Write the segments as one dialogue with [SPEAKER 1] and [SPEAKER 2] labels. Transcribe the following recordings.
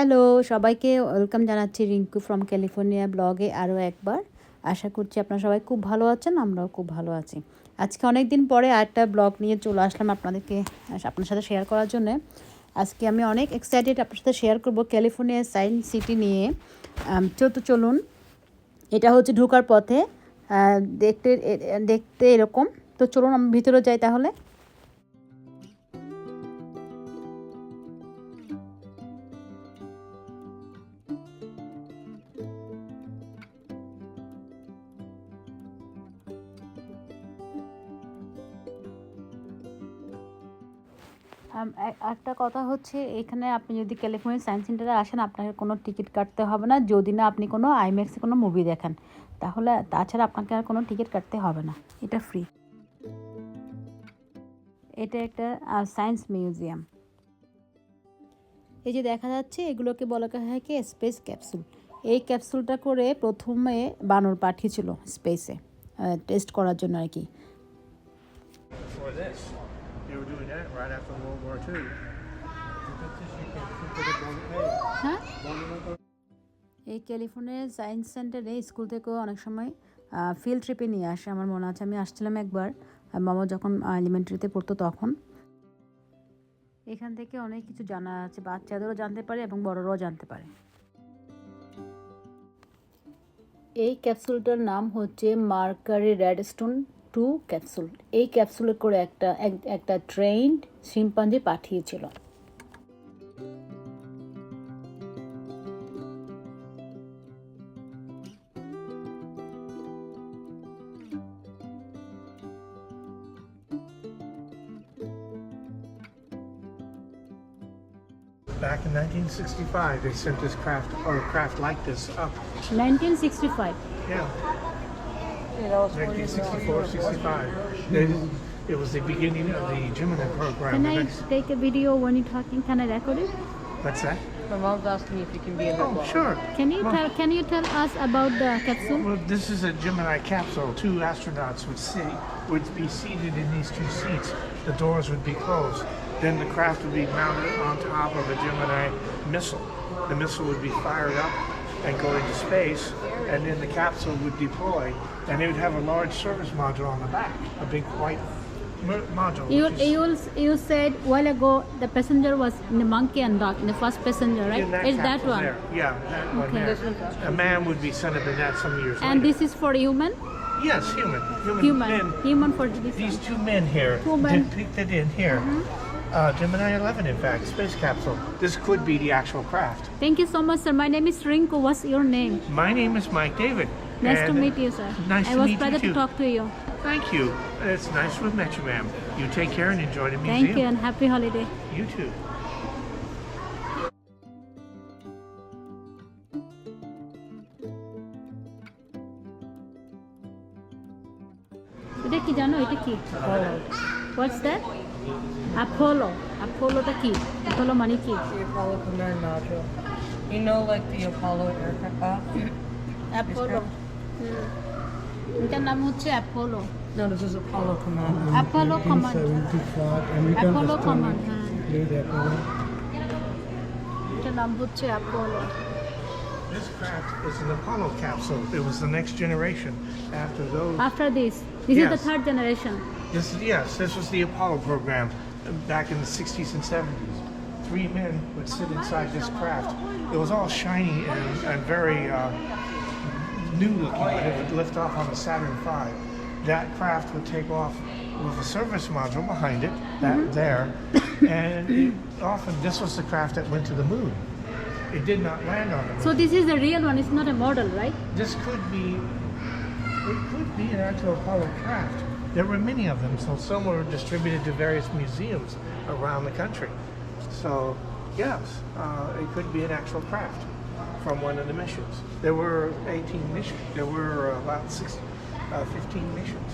[SPEAKER 1] Hello, সবাইকে welcome জানাচ্ছি Rinku from California ব্লগে আরও একবার। আশা করছি আপনারা সবাই খুব ভালো আছেন, আমরাও খুব ভালো আছি। আজকে অনেক দিন পরে আরেকটা ব্লগ নিয়ে চলে আসলাম আপনার সাথে শেয়ার করার জন্য। আজকে আমি অনেক এক্সাইটেড আপনার সাথে শেয়ার করব ক্যালিফোর্নিয়া সায়েন্স সিটি নিয়ে। চলুন, এটা হচ্ছে ঢোকার পথে, দেখতে এরকম। তো চলুন আমি ভিতরে যাই তাহলে। একটা কথা হচ্ছে, এখানে আপনি যদি ক্যালিফোর্নিয়া সায়েন্স সেন্টারে আসেন, আপনাকে কোনো টিকিট কাটতে হবে না, যদি না আপনি কোনো আইম্যাক্সে কোনো মুভি দেখেন। তাছাড়া আপনাকে আর কোনো টিকিট কাটতে হবে না, এটা ফ্রি। এটা একটা সায়েন্স মিউজিয়াম। এই যে দেখা যাচ্ছে, এগুলোকে বলা হয় কি স্পেস ক্যাপসুল। এই ক্যাপসুলটা করে প্রথমে বানর পাঠিয়েছিল স্পেসে টেস্ট করার জন্য আর কি। হ্যাঁ, এই ক্যালিফোর্নিয়া সায়েন্স সেন্টারে স্কুল থেকেও অনেক সময় ফিল্ড ট্রিপে নিয়ে আসে। আমার মনে আছে আমি আসছিলাম একবার, মামা যখন এলিমেন্টারিতে পড়তো তখন। এখান থেকে অনেক কিছু জানা আছে, বাচ্চাদেরও জানতে পারে এবং বড়রাও জানতে পারে। এই ক্যাপসুলটার নাম হচ্ছে মার্কারি রেডস্টোন 2 ক্যাপসুল। এই ক্যাপসুলে করে একটা ট্রেন্ড শিম্পাঞ্জি পাঠিয়েছিল।
[SPEAKER 2] Back in 1965, they sent this craft, or a craft like this, up.
[SPEAKER 1] 1965.
[SPEAKER 2] Yeah. 1964, 65. It was the beginning of the Gemini program.
[SPEAKER 1] Can I take a video when you're talking? Can I record it?
[SPEAKER 2] What's that?
[SPEAKER 3] My mom's asking me if you can be in her
[SPEAKER 2] Oh,
[SPEAKER 3] vlog.
[SPEAKER 2] sure.
[SPEAKER 1] Can you tell us about the capsule?
[SPEAKER 2] Well, this is a Gemini capsule. 2 astronauts would be seated in these 2 seats. The doors would be closed. Then the craft would be mounted on top of a Gemini missile. The missile would be fired up and go into space, and then the capsule would deploy, and they would have a large service module on the back, a big white module.
[SPEAKER 1] You said a while ago the passenger was in the monkey and dog, in the first passenger, right?
[SPEAKER 2] In that
[SPEAKER 1] Is that
[SPEAKER 2] capsule
[SPEAKER 1] one?
[SPEAKER 2] there. Yeah, that one
[SPEAKER 1] Okay.
[SPEAKER 2] there. A man would be sent up in that some years
[SPEAKER 1] And
[SPEAKER 2] later.
[SPEAKER 1] this is for human?
[SPEAKER 2] Yes, human men.
[SPEAKER 1] Human for this
[SPEAKER 2] These
[SPEAKER 1] one.
[SPEAKER 2] 2 men here,
[SPEAKER 1] 2 men.
[SPEAKER 2] depicted in here. Gemini 11, in fact, space capsule. This could be the actual craft.
[SPEAKER 1] Thank you so much, sir. My name is Rinku. What's your name?
[SPEAKER 2] My name is Mike David.
[SPEAKER 1] Nice to
[SPEAKER 2] and
[SPEAKER 1] meet you, sir.
[SPEAKER 2] Nice
[SPEAKER 1] I
[SPEAKER 2] to
[SPEAKER 1] was
[SPEAKER 2] meet you
[SPEAKER 1] pleased to
[SPEAKER 2] too.
[SPEAKER 1] talk to you.
[SPEAKER 2] Thank you. It's nice to have met you, ma'am. You take care and enjoy the museum.
[SPEAKER 1] Thank you and happy holiday.
[SPEAKER 2] You too.
[SPEAKER 1] এটা কি জানো? এটা কি? What's that? Apollo. Apollo-টা কি? Apollo মানে কি?
[SPEAKER 3] The Apollo command module. You know, like the Apollo aircraft?
[SPEAKER 1] Apollo. এটার নাম হচ্ছে Apollo.
[SPEAKER 3] No, this is Apollo command.
[SPEAKER 1] Apollo command.
[SPEAKER 4] 1975 American
[SPEAKER 1] Apollo command.
[SPEAKER 4] played Apollo.
[SPEAKER 1] এটার নাম হচ্ছে Apollo.
[SPEAKER 2] This craft is an Apollo capsule. It was the next generation after those.
[SPEAKER 1] After this is the
[SPEAKER 2] Yes.
[SPEAKER 1] third generation.
[SPEAKER 2] This was the Apollo program back in the 60s and 70s. 3 men would sit inside this craft. It was all shiny and very new looking, but it would lift off on the Saturn V. That craft would take off with a service module behind it, there, and this was the craft that went to the moon. It did not land on the moon.
[SPEAKER 1] So this is the real one. It's not a model, right?
[SPEAKER 2] This could be an actual Apollo craft. There were many of them, so some were distributed to various museums around the country. So, yes, it could be an actual craft from one of the missions. There were 18 missions. There were about 15 missions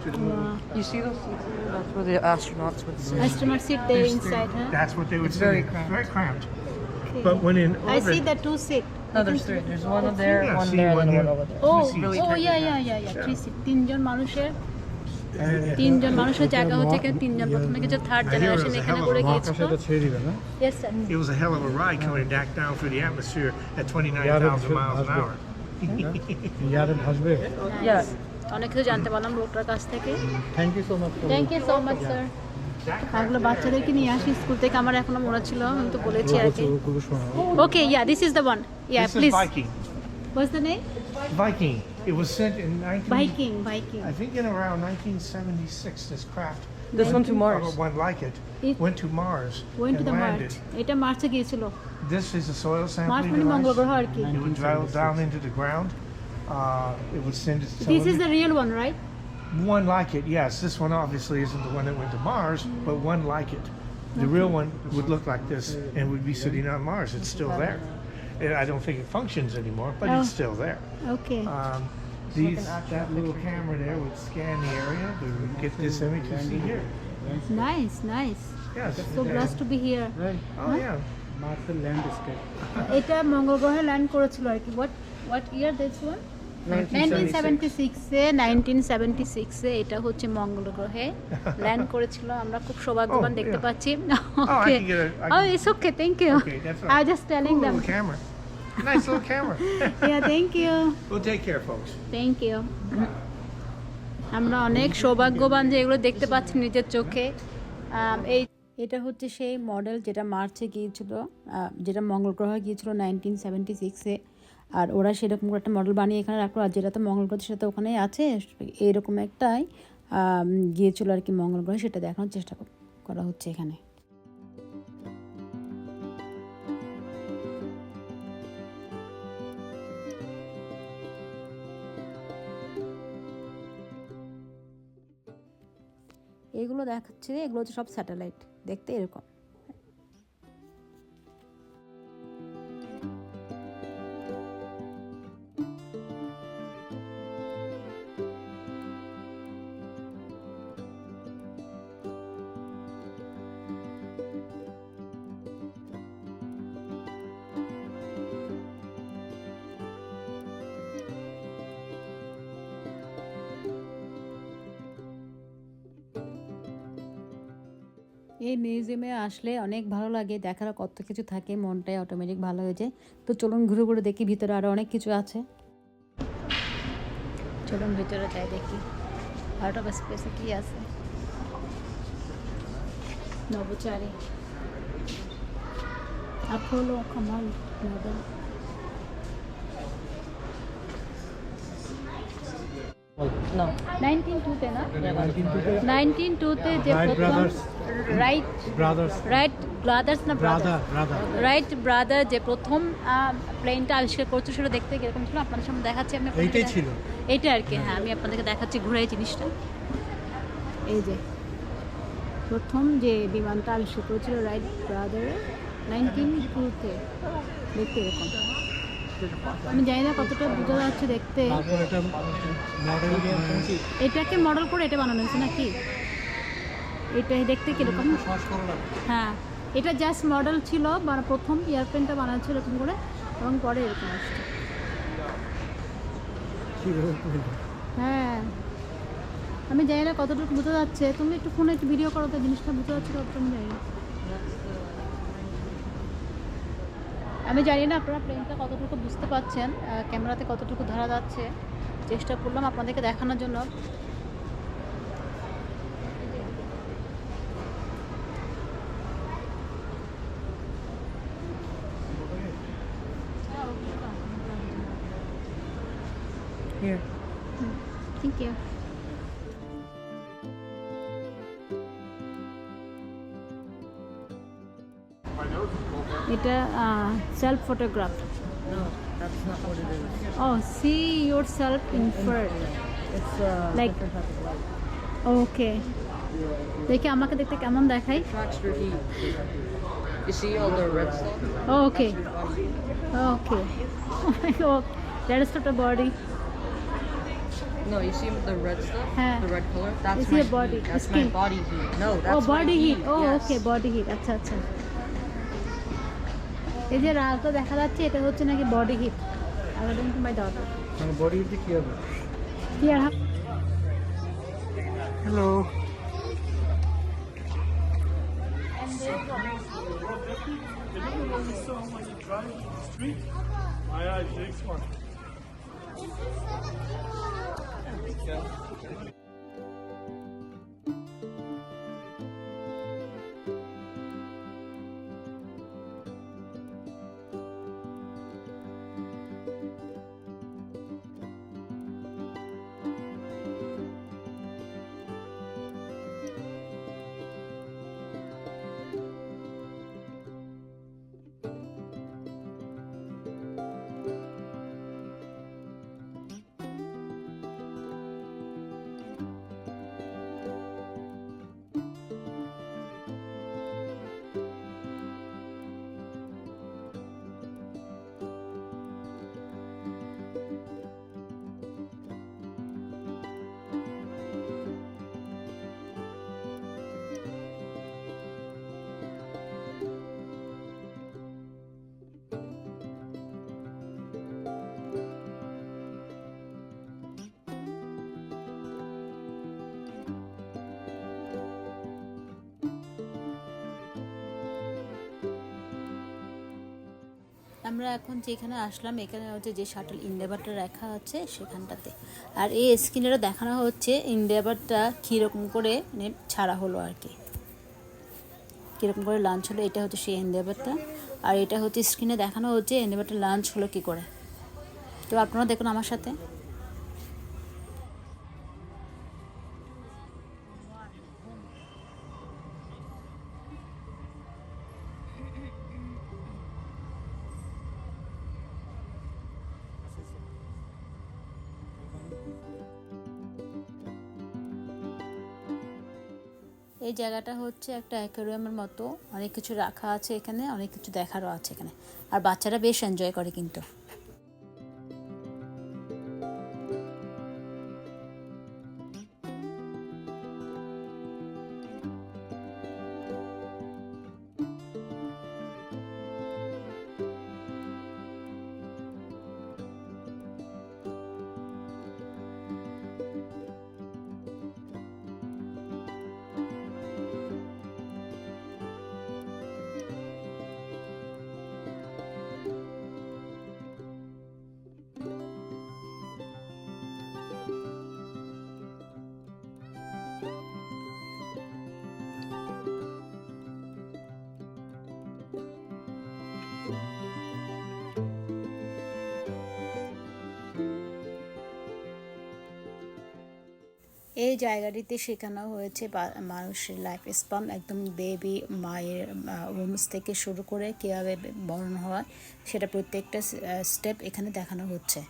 [SPEAKER 2] to the moon.
[SPEAKER 3] You see those seats? That's where the astronauts would sit.
[SPEAKER 1] Astronauts sit there inside, huh?
[SPEAKER 2] That's what they would
[SPEAKER 3] It's
[SPEAKER 2] sit
[SPEAKER 3] very
[SPEAKER 2] in.
[SPEAKER 3] cramped.
[SPEAKER 2] Very cramped.
[SPEAKER 1] Okay.
[SPEAKER 2] But when in
[SPEAKER 1] I see
[SPEAKER 2] orbit,
[SPEAKER 1] the 2 seat.
[SPEAKER 3] No, there's 3. There's one there,
[SPEAKER 2] Yeah,
[SPEAKER 3] one
[SPEAKER 2] see,
[SPEAKER 3] there,
[SPEAKER 2] one
[SPEAKER 3] and then
[SPEAKER 2] here.
[SPEAKER 3] one over there.
[SPEAKER 1] Oh,
[SPEAKER 2] seats.
[SPEAKER 3] Really
[SPEAKER 1] oh
[SPEAKER 3] tight
[SPEAKER 1] yeah,
[SPEAKER 3] in
[SPEAKER 1] yeah,
[SPEAKER 3] half.
[SPEAKER 1] yeah, yeah. 3 seat. 3 জন মানুষের তিনজন মানুষের জায়গা হচ্ছে এখানে তিনজন, প্রথমে কিছু third
[SPEAKER 2] I hear it
[SPEAKER 1] generation
[SPEAKER 2] was a
[SPEAKER 1] এখানে
[SPEAKER 2] hell of
[SPEAKER 1] করে
[SPEAKER 2] a
[SPEAKER 1] গিয়েছিল।
[SPEAKER 4] ছেড়ে দিবে না
[SPEAKER 1] yes sir.
[SPEAKER 2] It was a hell of a ride coming back down through the atmosphere at 29,000 miles an hour.
[SPEAKER 4] ইয়ারে ভাসবে
[SPEAKER 3] Yeah.
[SPEAKER 1] অনেক কিছু জানতে পারলাম লোকটার কাছ থেকে।
[SPEAKER 4] Thank you so much
[SPEAKER 1] thank you so much sir. এগুলো বাচ্চাদেরকে নিয়ে আসি স্কুল থেকে, আমার এখনো মনে ছিল, আমি তো বলেছি আর কি। Okay, yeah, this is the one, yeah
[SPEAKER 2] This is
[SPEAKER 1] please.
[SPEAKER 2] Viking.
[SPEAKER 1] What's the name?
[SPEAKER 2] Viking. It was sent in 19...
[SPEAKER 1] Viking, Viking.
[SPEAKER 2] I think in around 1976, this craft...
[SPEAKER 3] This one to Mars.
[SPEAKER 2] Or one like it,
[SPEAKER 1] It-
[SPEAKER 2] went to Mars
[SPEAKER 1] went to
[SPEAKER 2] and
[SPEAKER 1] the
[SPEAKER 2] landed.
[SPEAKER 1] March. এটা মার্চে গিয়েছিল।
[SPEAKER 2] This is a soil
[SPEAKER 1] March
[SPEAKER 2] sampling
[SPEAKER 1] মানে মঙ্গল গ্রহ
[SPEAKER 2] device.
[SPEAKER 1] আর কি।
[SPEAKER 2] It would drill down into the ground. It would send its
[SPEAKER 1] this is the
[SPEAKER 2] telemetry.
[SPEAKER 1] Real one, right?
[SPEAKER 2] One like it, yes. This one obviously isn't the one that went to Mars, but one like it. The real one would look like this and would be sitting on Mars. It's still there. I don't think it functions anymore, but it's
[SPEAKER 1] Oh.
[SPEAKER 2] still there.
[SPEAKER 1] Okay.
[SPEAKER 2] That little camera there would scan the area. We would get this image you see here.
[SPEAKER 1] Nice, nice.
[SPEAKER 2] Yes.
[SPEAKER 1] So blessed two B here.
[SPEAKER 2] Oh yeah.
[SPEAKER 4] Marcel landscape
[SPEAKER 1] এটা মঙ্গল গ্রহে land করেছিল আর কি। What year this one? 1976 এ এটা হচ্ছে মঙ্গল গ্রহে land করেছিল। আমরা খুব সৌভাগ্যবান
[SPEAKER 2] Oh,
[SPEAKER 1] দেখতে
[SPEAKER 2] yeah.
[SPEAKER 1] পাচ্ছি।
[SPEAKER 2] I
[SPEAKER 1] okay,
[SPEAKER 2] can get a- I
[SPEAKER 1] ও
[SPEAKER 2] can-
[SPEAKER 1] it's okay, thank you.
[SPEAKER 2] Okay, that's all
[SPEAKER 1] I
[SPEAKER 2] right.
[SPEAKER 1] Just telling
[SPEAKER 2] Cool
[SPEAKER 1] them.
[SPEAKER 2] little camera. Nice little camera.
[SPEAKER 1] Yeah, thank you,
[SPEAKER 2] We'll take care, folks.
[SPEAKER 1] Thank you. আমরা অনেক সৌভাগ্যবান যে এগুলো দেখতে পাচ্ছি নিজের চোখে। এই এটা হচ্ছে সেই মডেল যেটা মার্চে গিয়েছিল, যেটা মঙ্গল গ্রহে গিয়েছিল 1976-এ। আর ওরা সেরকম করে একটা মডেল বানিয়ে এখানে রাখলো, আর যেটা তো মঙ্গল গ্রহ সেটা তো ওখানেই আছে। এরকম একটাই গিয়েছিল আর কি মঙ্গল গ্রহে, সেটা দেখানোর চেষ্টা করা হচ্ছে এখানে। এগুলো দেখাচ্ছে, এগুলো হচ্ছে সব স্যাটেলাইট, দেখতে এরকম। এই মিউজিয়ামে আসলে অনেক ভালো লাগে, দেখার কত কিছু থাকে, মনটাই অটোমেটিক ভালো হয়ে যায়। তো চলুন ঘুরে ঘুরে দেখি, ভিতরে আরও অনেক কিছু আছে। চলুন ভিতরে যাই, দেখি আউট অফ স্পেসে কী আছে। নবচারী, অ্যাপোলো কামাল মডেল।
[SPEAKER 3] No.
[SPEAKER 1] 1902-তে না? 1902-তে যে
[SPEAKER 4] Wright
[SPEAKER 1] প্রথম
[SPEAKER 4] brothers.
[SPEAKER 1] রাইট
[SPEAKER 4] ব্রাদার্স
[SPEAKER 1] ব্রাদার্স না
[SPEAKER 4] ব্রাদার
[SPEAKER 1] রাইট ব্রাদার যে প্রথম প্লেনটা আবিষ্কার করছে, সেটা দেখতে কিরকম ছিল আপনাদের সামনে দেখাচ্ছি। আমি আপনাদেরকে
[SPEAKER 4] এইটাই ছিল।
[SPEAKER 1] এইটা আর কি, হ্যাঁ, আমি আপনাদেরকে দেখাচ্ছি ঘুরে এই জিনিসটা। এই যে প্রথম যে বিমানটা আবিষ্কার করেছিল রাইট ব্রাদারে 1902-তে, দেখতে এরকম। আমি জানি না কতটা বোঝা যাচ্ছে দেখতে।
[SPEAKER 4] তারপর এটা মডেল
[SPEAKER 1] এটাকে মডেল করে এটা বানানো হয়েছে নাকি? এটাই দেখতে কিরকম? হ্যাঁ, এটা জাস্ট মডেল ছিল, মানে প্রথম এয়ারপ্লেনটা বানানো ছিল এরকম করে, এবং পরে এরকম আসছে। হ্যাঁ, আমি জানি না কতটুকু বোঝা যাচ্ছে। তুমি একটু ফোনে একটু ভিডিও করো, তো জিনিসটা বোঝা যাচ্ছে কতটা আমি জানি না। আমি জানি না আপনারা প্লেনটা কতটুকু বুঝতে পারছেন, ক্যামেরাতে কতটুকু ধরা যাচ্ছে। চেষ্টা করলাম আপনাদেরকে দেখানোর জন্য।
[SPEAKER 3] Here.
[SPEAKER 1] Thank you. এটা self photograph.
[SPEAKER 3] No, that's not what it is.
[SPEAKER 1] ও, see your self infrared,
[SPEAKER 3] It's
[SPEAKER 1] Like-
[SPEAKER 3] different type of light.
[SPEAKER 1] Okay. দেখি আমাকে দেখতে কেমন দেখাই।
[SPEAKER 3] Tracks your heat. You see all the red stuff?
[SPEAKER 1] Okay okay, that is not a body.
[SPEAKER 3] No, you see the red stuff?
[SPEAKER 1] Huh.
[SPEAKER 3] The red color? That's
[SPEAKER 1] Is
[SPEAKER 3] my
[SPEAKER 1] it a body?
[SPEAKER 3] heat. That's
[SPEAKER 1] Skin?
[SPEAKER 3] my body heat. No,
[SPEAKER 1] oh,
[SPEAKER 3] that's
[SPEAKER 1] body
[SPEAKER 3] my
[SPEAKER 1] heat.
[SPEAKER 3] heat.
[SPEAKER 1] Oh,
[SPEAKER 3] Yes.
[SPEAKER 1] Okay, body heat. আচ্ছা আচ্ছা, এই যে লালটা দেখা যাচ্ছে, এটা হচ্ছে নাকি body heat. According to my daughter.
[SPEAKER 4] মানে বডি কি হবে?
[SPEAKER 1] কি আর
[SPEAKER 2] Hello.
[SPEAKER 1] আমরা এখন যেখানে আসলাম এখানে হচ্ছে যে শাটল ইন্ডিয়াবারটা রাখা আছে সেখানটাতে, আর এই স্ক্রিনেরও দেখানো হচ্ছে ইন্ডিয়াবারটা কীরকম করে মানে ছাড়া হলো আর কি, কীরকম করে লাঞ্চ হলো। এটা হচ্ছে সেই ইন্ডিয়াবারটা, আর এটা হচ্ছে স্ক্রিনে দেখানো হচ্ছে ইন্ডিয়াবারটা লাঞ্চ হলো কী করে। তো আপনারা দেখুন আমার সাথে। এই জায়গাটা হচ্ছে একটা অ্যাকোয়ারিয়ামের মতো, অনেক কিছু রাখা আছে এখানে, অনেক কিছু দেখারও আছে এখানে, আর বাচ্চারা বেশ এনজয় করে কিন্তু। এই জায়গাটিতে শেখানো হয়েছে মানুষের লাইফ স্পান, একদম বেবি মায়ের উমস থেকে শুরু করে কীভাবে বর্ণ হয় সেটা প্রত্যেকটা স্টেপ এখানে দেখানো হচ্ছে।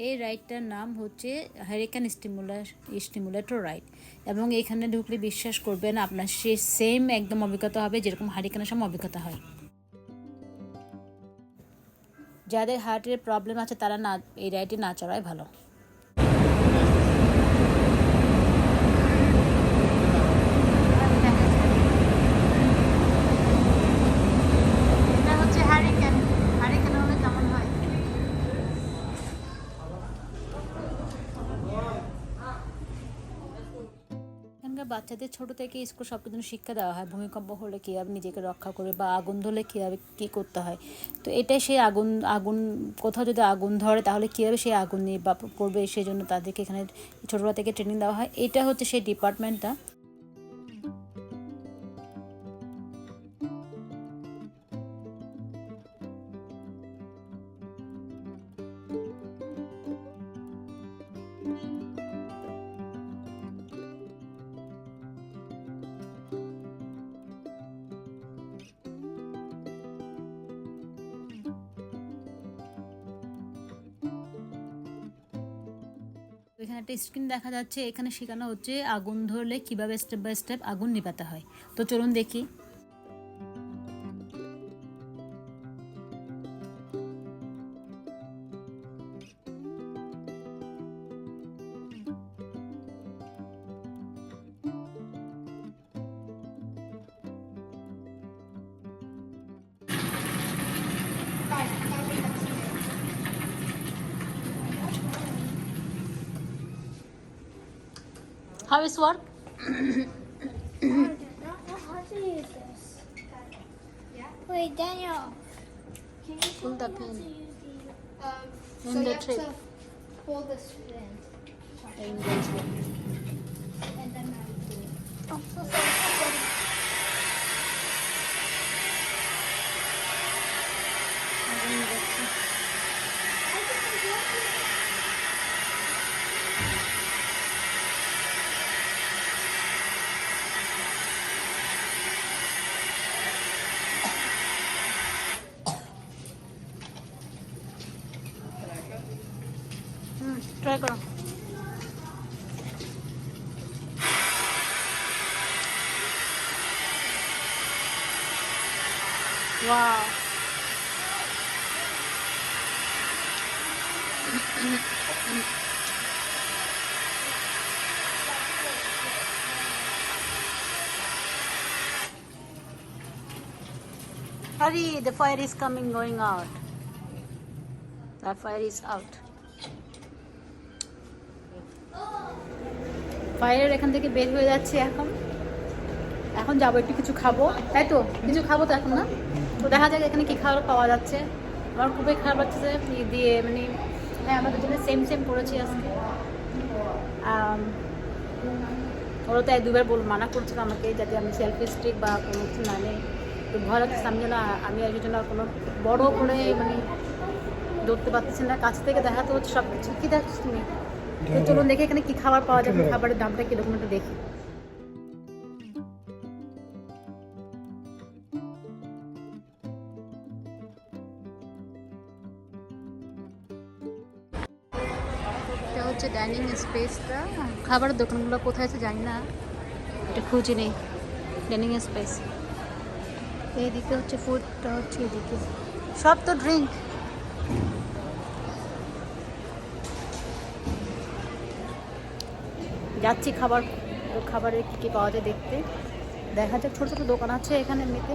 [SPEAKER 1] এই রাইডটার নাম হচ্ছে হারিকেন স্টিমুলেটর রাইড, এবং এখানে ঢুকলে বিশ্বাস করবেন আপনার সে সেম একদম অভিজ্ঞতা হবে যেরকম হারিকেনের সময় অভিজ্ঞতা হয়। যাদের হার্টের প্রবলেম আছে তারা না এই রাইডে না চড়াই ভালো। বাচ্চাদের ছোট থেকে স্কুল সব কিছু শিক্ষা দেওয়া হয়, ভূমিকম্প হলে কীভাবে নিজেকে রক্ষা করে বা আগুন ধরলে কীভাবে কী করতে হয়। তো এটাই সেই আগুন কোথাও যদি আগুন ধরে তাহলে কীভাবে সেই আগুন নির্বাপন করবে, সেই জন্য তাদেরকে এখানে ছোটোবেলা থেকে ট্রেনিং দেওয়া হয়। এটা হচ্ছে সেই ডিপার্টমেন্টটা। এখানে একটা স্ক্রিন দেখা যাচ্ছে, এখানে শেখানো হচ্ছে আগুন ধরলে কিভাবে স্টেপ বাই স্টেপ আগুন নিভাতে হয়। তো চলুন দেখি। How is work?
[SPEAKER 5] I don't know how to use this. Wait, Daniel. Can you
[SPEAKER 1] Pull the
[SPEAKER 5] show me how
[SPEAKER 1] pin.
[SPEAKER 5] to use the,
[SPEAKER 1] In
[SPEAKER 5] so
[SPEAKER 1] the
[SPEAKER 5] you have
[SPEAKER 1] trip.
[SPEAKER 5] to pull this in. And then I do it. Oh, so sorry. I think I'm working.
[SPEAKER 1] Try করো। Wow, hurry, the fire is coming, going out. The fire is out. Fire এখান থেকে বের হয়ে যাচ্ছে এখন। এখন যাবো একটু কিছু খাবো, তাই তো? কিছু খাবো তো এখন, না? তো দেখা যাক এখানে কি খাবার পাওয়া যাচ্ছে। আমার খুবই খারাপ লাগছে যে দিয়ে মানে, হ্যাঁ আমরা দুজনে সেম সেম পড়েছি আজকে। ওরা তো এক দুবার মানা করছিল আমাকে যাতে আমি সেলফি স্টিক বা কোনো কিছু না নেই। তো ভয় লাগছে আমি যেন আমি আর জন্য কোনো বড় করে মানে ধরতে পারতেছি না, কাছ থেকে দেখাতে হচ্ছে সব কিছু। কী দেখছিস তুমি? তো চলুন দেখি এখানে কি খাবার পাওয়া যাবে, খাবারের দামটা কিরকম একটু দেখি। এটা হচ্ছে ডাইনিং স্পেসটা। খাবারের দোকানগুলো কোথায় আছে জানি না, এটা খুঁজে নেই। ডাইনিং স্পেস এইদিকে হচ্ছে, ফুডটা হচ্ছে এদিকে, সব তো ড্রিঙ্ক। যাচ্ছি খাবারের কী কী পাওয়া যায় দেখতে। দেখা যাক, ছোটো ছোটো দোকান আছে এখানে এমনিতে।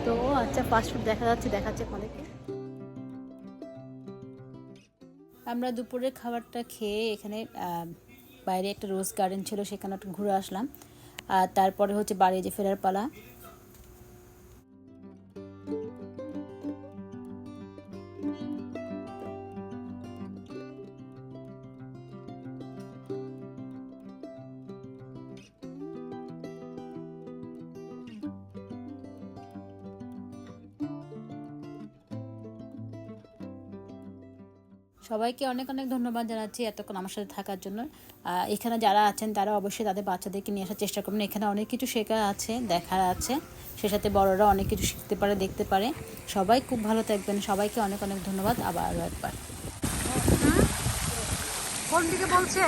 [SPEAKER 1] তো আচ্ছা, ফাস্টফুড দেখাচ্ছে আপনাদেরকে। আমরা দুপুরের খাবারটা খেয়ে এখানে বাইরে একটা রোজ গার্ডেন ছিল, সেখানে একটু ঘুরে আসলাম। আর তারপরে হচ্ছে বাড়ি যে ফেরার পালা। সবাইকে অনেক অনেক ধন্যবাদ জানাচ্ছি এতক্ষণ আমার সাথে থাকার জন্য। এখানে যারা আছেন তারা অবশ্যই তাদের বাচ্চাদেরকে নিয়ে আসার চেষ্টা করবেন। এখানে অনেক কিছু শেখার আছে, দেখার আছে, সে সাথে বড়রা অনেক কিছু শিখতে পারে, দেখতে পারে। সবাই খুব ভালো থাকবেন, সবাইকে অনেক অনেক ধন্যবাদ। আবার আরও একবার কোন দিকে বলছে?